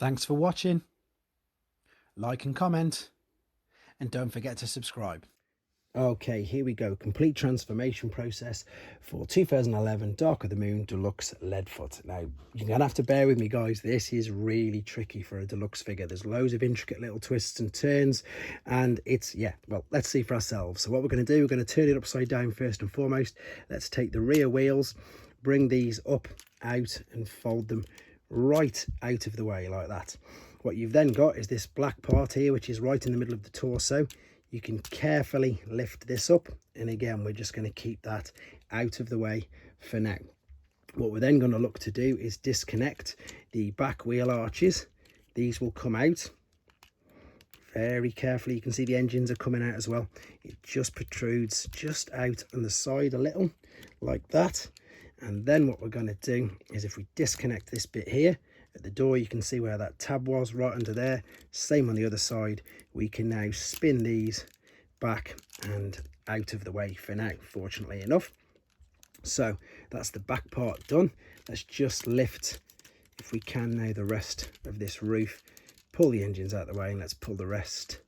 Thanks for watching. Like and comment, and don't forget to subscribe. Okay, here we go. Complete transformation process for 2011 Dark of the Moon Deluxe Leadfoot. Now, you're going to have to bear with me, guys. This is really tricky for a deluxe figure. There's loads of intricate little twists and turns, and it's, yeah, well, let's see for ourselves. So what we're going to do, we're going to turn it upside down first and foremost. Let's take the rear wheels, bring these up, out, and fold them right out of the way like that. What you've then got is this black part here, which is right in the middle of the torso. You can carefully lift this up, and again we're just going to keep that out of the way for now. What we're then going to look to do is disconnect the back wheel arches. These will come out very carefully. You can see the engines are coming out as well. It just protrudes just out on the side a little like that. And then what we're going to do is, if we disconnect this bit here at the door, you can see where that tab was right under there. Same on the other side. We can now spin these back and out of the way for now, fortunately enough. So that's the back part done. Let's just lift, if we can now, the rest of this roof. Pull the engines out of the way, and let's pull the rest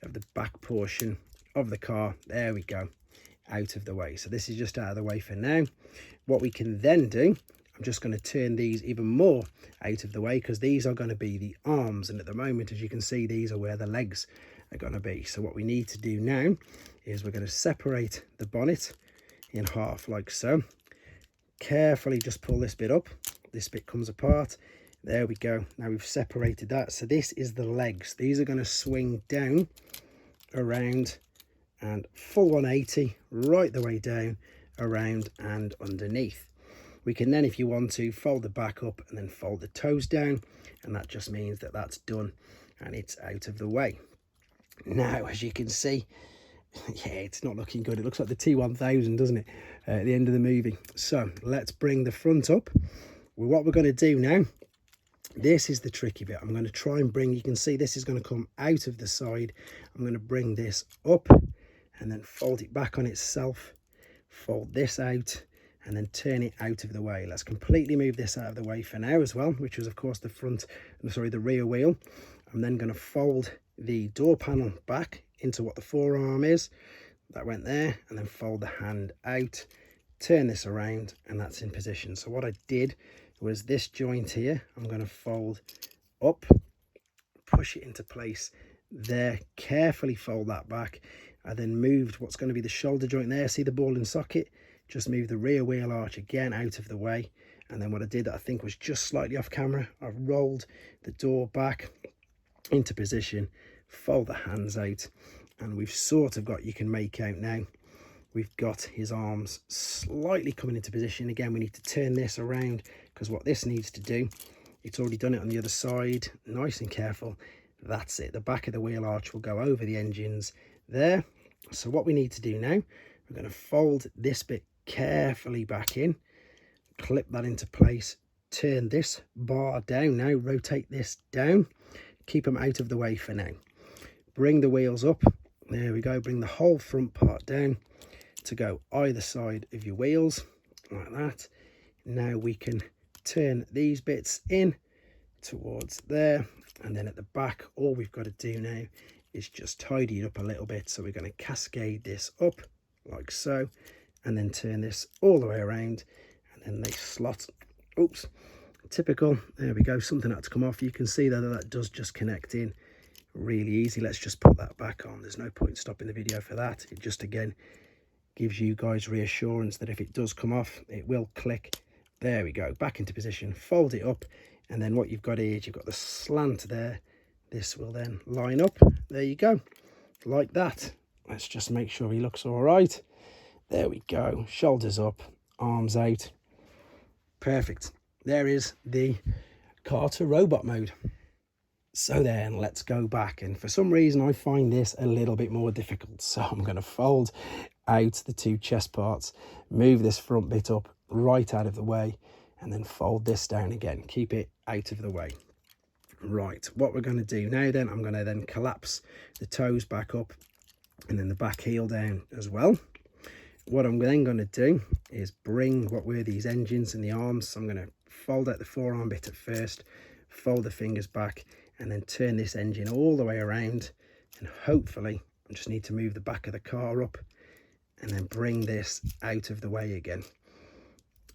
of the back portion of the car, there we go, out of the way. So this is just out of the way for now. What we can then do, I'm just going to turn these even more out of the way, because these are going to be the arms, and at the moment, as you can see, these are where the legs are going to be. So what we need to do now is we're going to separate the bonnet in half like so. Carefully just pull this bit up. This bit comes apart. There we go. Now we've separated that. So this is the legs. These are going to swing down, around, and full 180 right the way down, around and underneath. We can then, if you want to, fold the back up and then fold the toes down, and that just means that that's done and it's out of the way. Now, as you can see, yeah, it's not looking good. It looks like the T1000, doesn't it, at the end of the movie. So let's bring the front up. Well, what we're going to do now, this is the tricky bit. I'm going to try and bring, you can see this is going to come out of the side. I'm going to bring this up and then fold it back on itself, fold this out, and then turn it out of the way. Let's completely move this out of the way for now as well, which was of course the rear wheel. I'm then going to fold the door panel back into what the forearm is. That went there, and then fold the hand out, turn this around, and that's in position. So what I did was this joint here, I'm going to fold up, push it into place there, carefully fold that back. I then moved what's going to be the shoulder joint there. See the ball and socket? Just move the rear wheel arch again out of the way. And then what I did, that I think was just slightly off camera, I rolled the door back into position, fold the hands out, and we've sort of got, you can make out now, we've got his arms slightly coming into position. Again, we need to turn this around, because what this needs to do, it's already done it on the other side, nice and careful. That's it. The back of the wheel arch will go over the engines there. So what we need to do now, we're going to fold this bit carefully back in, clip that into place, turn this bar down now, rotate this down, keep them out of the way for now. Bring the wheels up, there we go, bring the whole front part down to go either side of your wheels like that. Now we can turn these bits in towards there, and then at the back all we've got to do now is just tidy it up a little bit. So we're going to cascade this up like so, and then turn this all the way around, and then they slot. Oops, typical, there we go, something had to come off. You can see that does just connect in really easy. Let's just put that back on. There's no point stopping the video for that. It just again gives you guys reassurance that if it does come off, it will click. There we go, back into position, fold it up, and then what you've got here is you've got the slant there. This will then line up, there you go, like that. Let's just make sure he looks all right. There we go, shoulders up, arms out, perfect. There is the car to robot mode. So then let's go back, and for some reason I find this a little bit more difficult, so I'm going to fold out the two chest parts, move this front bit up right out of the way, and then fold this down again, keep it out of the way. Right, what we're going to do now then, I'm going to then collapse the toes back up and then the back heel down as well. What I'm then going to do is bring what were these engines and the arms. So I'm going to fold out the forearm bit at first, fold the fingers back, and then turn this engine all the way around. And hopefully, I just need to move the back of the car up and then bring this out of the way again,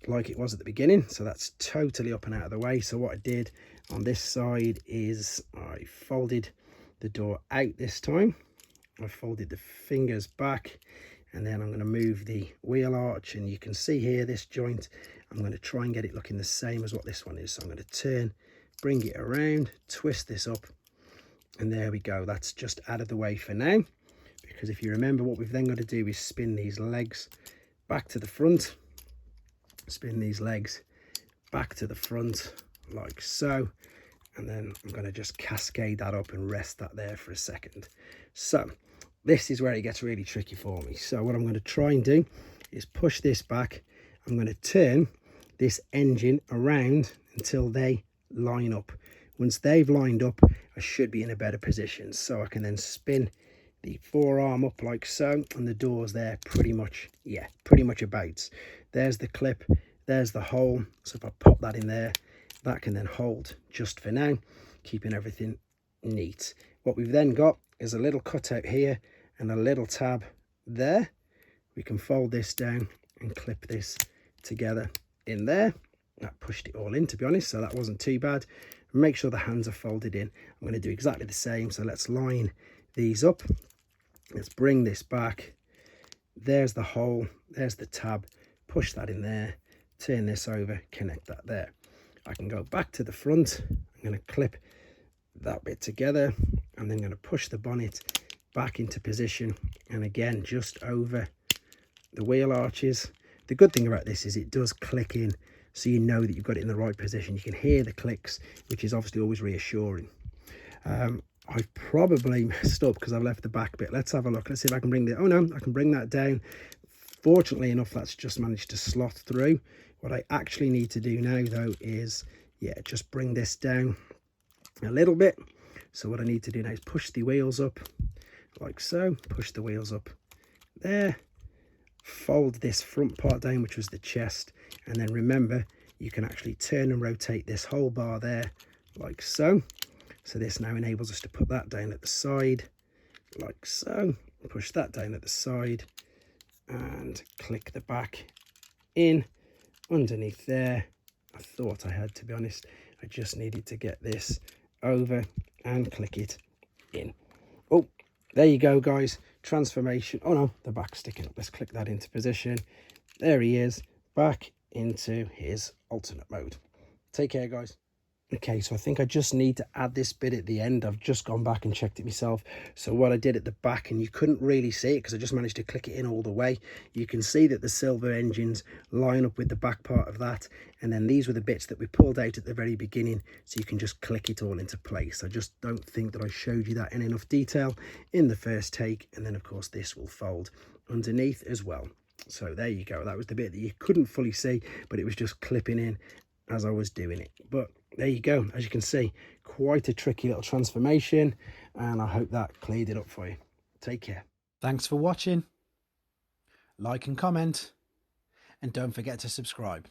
like it was at the beginning. So that's totally up and out of the way. So what I did on this side is I folded the door out this time. I folded the fingers back, and then I'm going to move the wheel arch, and you can see here this joint, I'm going to try and get it looking the same as what this one is. So I'm going to turn, bring it around, twist this up, and there we go. That's just out of the way for now, because if you remember, what we've then got to do is spin these legs back to the front, spin these legs back to the front like so, and then I'm going to just cascade that up and rest that there for a second. So this is where it gets really tricky for me. So what I'm going to try and do is push this back. I'm going to turn this engine around until they line up. Once they've lined up, I should be in a better position, so I can then spin the forearm up like so, and the door's there pretty much, yeah, pretty much about. There's the clip, there's the hole. So if I pop that in there, that can then hold just for now, keeping everything neat. What we've then got is a little cutout here and a little tab there. We can fold this down and clip this together in there. That pushed it all in, to be honest, so that wasn't too bad. Make sure the hands are folded in. I'm going to do exactly the same. So let's line these up. Let's bring this back. There's the hole, there's the tab. Push that in there, turn this over, connect that there. I can go back to the front. I'm going to clip that bit together. I'm then going to push the bonnet back into position, and again just over the wheel arches. The good thing about this is it does click in, so you know that you've got it in the right position. You can hear the clicks, which is obviously always reassuring. I've probably messed up because I've left the back bit. Let's have a look. Let's see if I can bring the, oh no, I can bring that down. Fortunately enough, that's just managed to slot through. What I actually need to do now though is, yeah, just bring this down a little bit. So what I need to do now is push the wheels up like so, push the wheels up there, fold this front part down, which was the chest, and then remember you can actually turn and rotate this whole bar there like so. So this now enables us to put that down at the side like so, push that down at the side and click the back in underneath there. I thought I had, to be honest. I just needed to get this over and click it in. Oh, there you go, guys. Transformation. Oh no, the back's sticking up. Let's click that into position. There he is, back into his alternate mode. Take care, guys. Okay, so I think I just need to add this bit at the end. I've just gone back and checked it myself. So what I did at the back, and you couldn't really see it because I just managed to click it in all the way. You can see that the silver engines line up with the back part of that. And then these were the bits that we pulled out at the very beginning. So you can just click it all into place. I just don't think that I showed you that in enough detail in the first take. And then of course this will fold underneath as well. So there you go. That was the bit that you couldn't fully see, but it was just clipping in as I was doing it. But there you go. As you can see, quite a tricky little transformation, and I hope that cleared it up for you. Take care. Thanks for watching. Like and comment, and don't forget to subscribe.